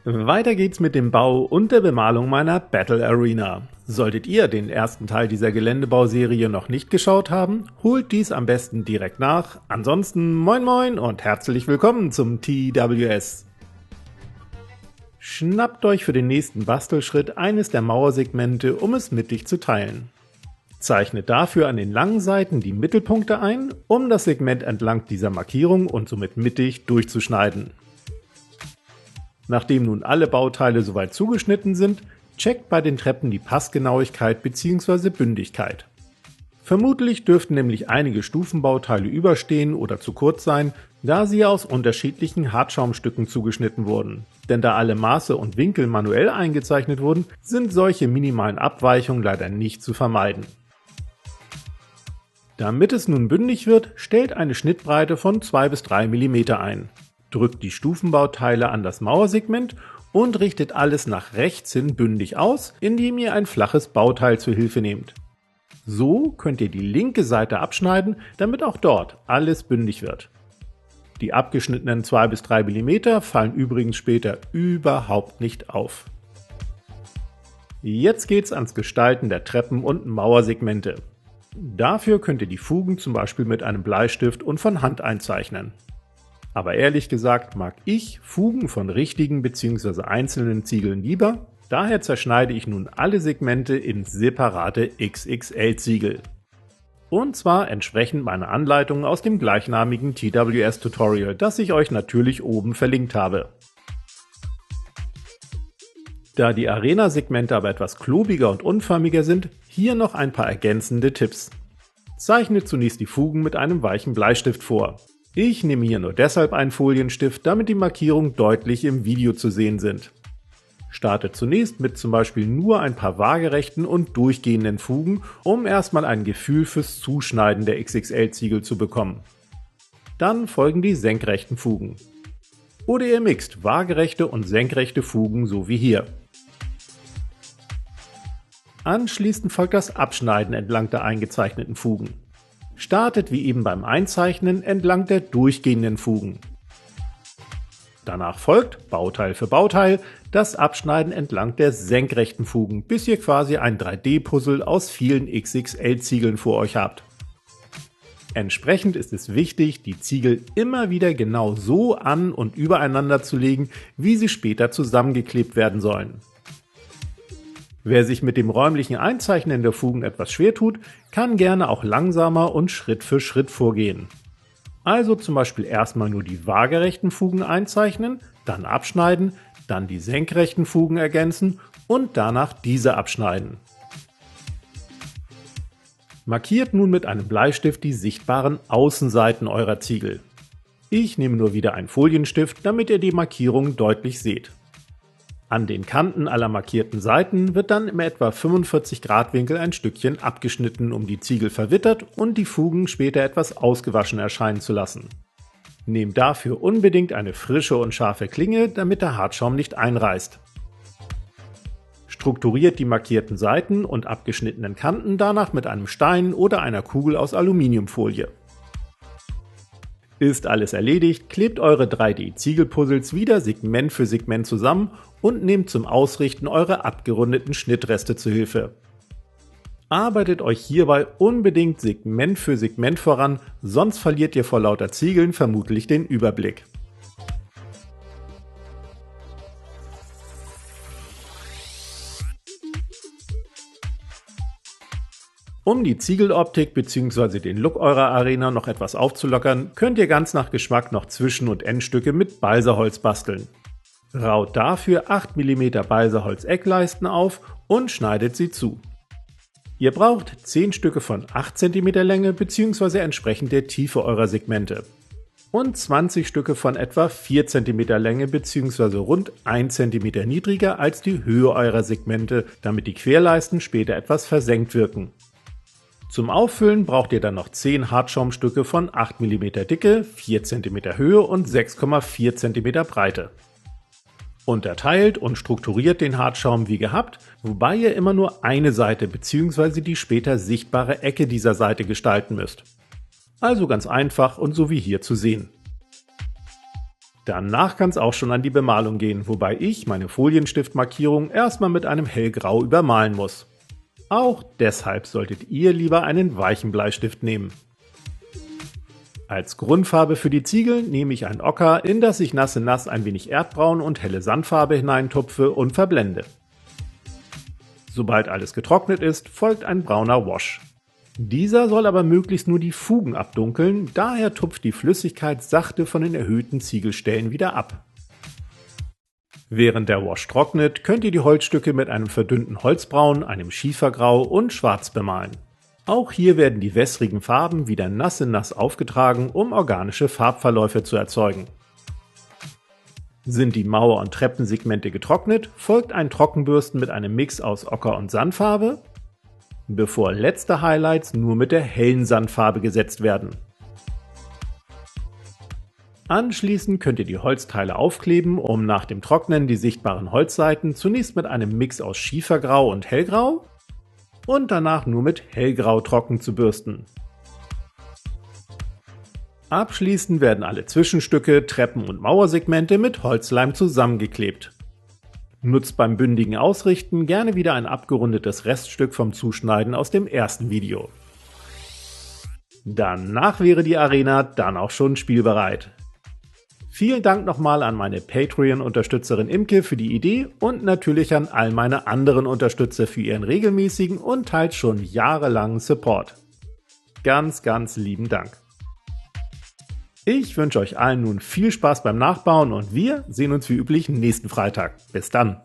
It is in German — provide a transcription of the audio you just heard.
Weiter geht's mit dem Bau und der Bemalung meiner Battle Arena. Solltet ihr den ersten Teil dieser Geländebauserie noch nicht geschaut haben, holt dies am besten direkt nach. Ansonsten moin moin und herzlich willkommen zum TWS. Schnappt euch für den nächsten Bastelschritt eines der Mauersegmente, um es mittig zu teilen. Zeichnet dafür an den langen Seiten die Mittelpunkte ein, um das Segment entlang dieser Markierung und somit mittig durchzuschneiden. Nachdem nun alle Bauteile soweit zugeschnitten sind, checkt bei den Treppen die Passgenauigkeit bzw. Bündigkeit. Vermutlich dürften nämlich einige Stufenbauteile überstehen oder zu kurz sein, da sie aus unterschiedlichen Hartschaumstücken zugeschnitten wurden. Denn da alle Maße und Winkel manuell eingezeichnet wurden, sind solche minimalen Abweichungen leider nicht zu vermeiden. Damit es nun bündig wird, stellt eine Schnittbreite von 2 bis 3 mm ein. Drückt die Stufenbauteile an das Mauersegment und richtet alles nach rechts hin bündig aus, indem ihr ein flaches Bauteil zur Hilfe nehmt. So könnt ihr die linke Seite abschneiden, damit auch dort alles bündig wird. Die abgeschnittenen 2 bis 3 mm fallen übrigens später überhaupt nicht auf. Jetzt geht's ans Gestalten der Treppen- und Mauersegmente. Dafür könnt ihr die Fugen zum Beispiel mit einem Bleistift und von Hand einzeichnen. Aber ehrlich gesagt mag ich Fugen von richtigen bzw. einzelnen Ziegeln lieber, daher zerschneide ich nun alle Segmente in separate XXL-Ziegel. Und zwar entsprechend meiner Anleitung aus dem gleichnamigen TWS-Tutorial, das ich euch natürlich oben verlinkt habe. Da die Arena-Segmente aber etwas klobiger und unförmiger sind, hier noch ein paar ergänzende Tipps. Zeichnet zunächst die Fugen mit einem weichen Bleistift vor. Ich nehme hier nur deshalb einen Folienstift, damit die Markierungen deutlich im Video zu sehen sind. Startet zunächst mit zum Beispiel nur ein paar waagerechten und durchgehenden Fugen, um erstmal ein Gefühl fürs Zuschneiden der XXL-Ziegel zu bekommen. Dann folgen die senkrechten Fugen. Oder ihr mixt waagerechte und senkrechte Fugen, so wie hier. Anschließend folgt das Abschneiden entlang der eingezeichneten Fugen. Startet wie eben beim Einzeichnen entlang der durchgehenden Fugen. Danach folgt, Bauteil für Bauteil, das Abschneiden entlang der senkrechten Fugen, bis ihr quasi ein 3D-Puzzle aus vielen XXL-Ziegeln vor euch habt. Entsprechend ist es wichtig, die Ziegel immer wieder genau so an und übereinander zu legen, wie sie später zusammengeklebt werden sollen. Wer sich mit dem räumlichen Einzeichnen der Fugen etwas schwer tut, kann gerne auch langsamer und Schritt für Schritt vorgehen. Also zum Beispiel erstmal nur die waagerechten Fugen einzeichnen, dann abschneiden, dann die senkrechten Fugen ergänzen und danach diese abschneiden. Markiert nun mit einem Bleistift die sichtbaren Außenseiten eurer Ziegel. Ich nehme nur wieder einen Folienstift, damit ihr die Markierungen deutlich seht. An den Kanten aller markierten Seiten wird dann im etwa 45 Grad Winkel ein Stückchen abgeschnitten, um die Ziegel verwittert und die Fugen später etwas ausgewaschen erscheinen zu lassen. Nehmt dafür unbedingt eine frische und scharfe Klinge, damit der Hartschaum nicht einreißt. Strukturiert die markierten Seiten und abgeschnittenen Kanten danach mit einem Stein oder einer Kugel aus Aluminiumfolie. Ist alles erledigt, klebt eure 3D-Ziegelpuzzles wieder Segment für Segment zusammen und nehmt zum Ausrichten eure abgerundeten Schnittreste zu Hilfe. Arbeitet euch hierbei unbedingt Segment für Segment voran, sonst verliert ihr vor lauter Ziegeln vermutlich den Überblick. Um die Ziegeloptik bzw. den Look eurer Arena noch etwas aufzulockern, könnt ihr ganz nach Geschmack noch Zwischen- und Endstücke mit Balsaholz basteln. Raut dafür 8 mm Balsaholz-Eckleisten auf und schneidet sie zu. Ihr braucht 10 Stücke von 8 cm Länge bzw. entsprechend der Tiefe eurer Segmente und 20 Stücke von etwa 4 cm Länge bzw. rund 1 cm niedriger als die Höhe eurer Segmente, damit die Querleisten später etwas versenkt wirken. Zum Auffüllen braucht ihr dann noch 10 Hartschaumstücke von 8 mm Dicke, 4 cm Höhe und 6,4 cm Breite. Unterteilt und strukturiert den Hartschaum wie gehabt, wobei ihr immer nur eine Seite bzw. die später sichtbare Ecke dieser Seite gestalten müsst. Also ganz einfach und so wie hier zu sehen. Danach kann es auch schon an die Bemalung gehen, wobei ich meine Folienstiftmarkierung erstmal mit einem hellgrau übermalen muss. Auch deshalb solltet ihr lieber einen weichen Bleistift nehmen. Als Grundfarbe für die Ziegel nehme ich ein Ocker, in das ich nass ein wenig Erdbraun und helle Sandfarbe hineintupfe und verblende. Sobald alles getrocknet ist, folgt ein brauner Wash. Dieser soll aber möglichst nur die Fugen abdunkeln, daher tupft die Flüssigkeit sachte von den erhöhten Ziegelstellen wieder ab. Während der Wash trocknet, könnt ihr die Holzstücke mit einem verdünnten Holzbraun, einem Schiefergrau und Schwarz bemalen. Auch hier werden die wässrigen Farben wieder nass aufgetragen, um organische Farbverläufe zu erzeugen. Sind die Mauer- und Treppensegmente getrocknet, folgt ein Trockenbürsten mit einem Mix aus Ocker- und Sandfarbe, bevor letzte Highlights nur mit der hellen Sandfarbe gesetzt werden. Anschließend könnt ihr die Holzteile aufkleben, um nach dem Trocknen die sichtbaren Holzseiten zunächst mit einem Mix aus Schiefergrau und Hellgrau und danach nur mit Hellgrau trocken zu bürsten. Abschließend werden alle Zwischenstücke, Treppen- und Mauersegmente mit Holzleim zusammengeklebt. Nutzt beim bündigen Ausrichten gerne wieder ein abgerundetes Reststück vom Zuschneiden aus dem ersten Video. Danach wäre die Arena dann auch schon spielbereit. Vielen Dank nochmal an meine Patreon-Unterstützerin Imke für die Idee und natürlich an all meine anderen Unterstützer für ihren regelmäßigen und teils schon jahrelangen Support. Ganz lieben Dank. Ich wünsche euch allen nun viel Spaß beim Nachbauen und wir sehen uns wie üblich nächsten Freitag. Bis dann!